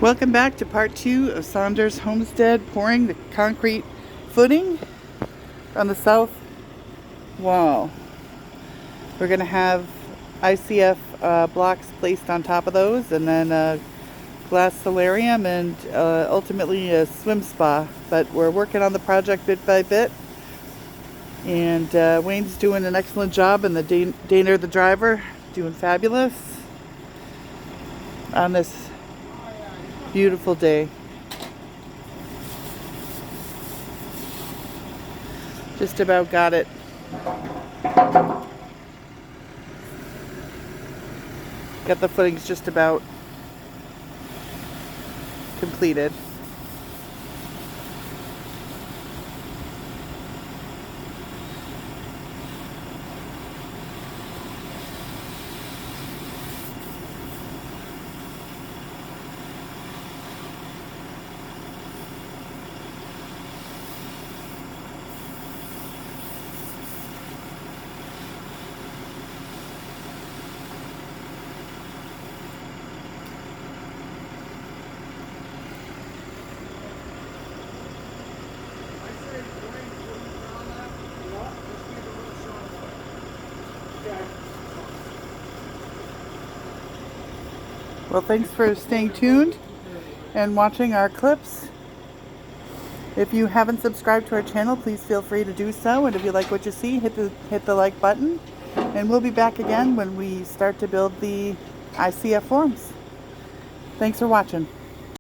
Welcome back to part 2 of Saunders Homestead pouring the concrete footing on the south wall. We're going to have ICF blocks placed on top of those, and then a glass solarium, and ultimately a swim spa. But we're working on the project bit by bit, and Wayne's doing an excellent job, and Dana, the driver, doing fabulous on this beautiful day. Just about got it. Got the footings just about completed. Well, thanks for staying tuned and watching our clips. If you haven't subscribed to our channel, please feel free to do so. And if you like what you see, hit the like button. And we'll be back again when we start to build the ICF forms. Thanks for watching.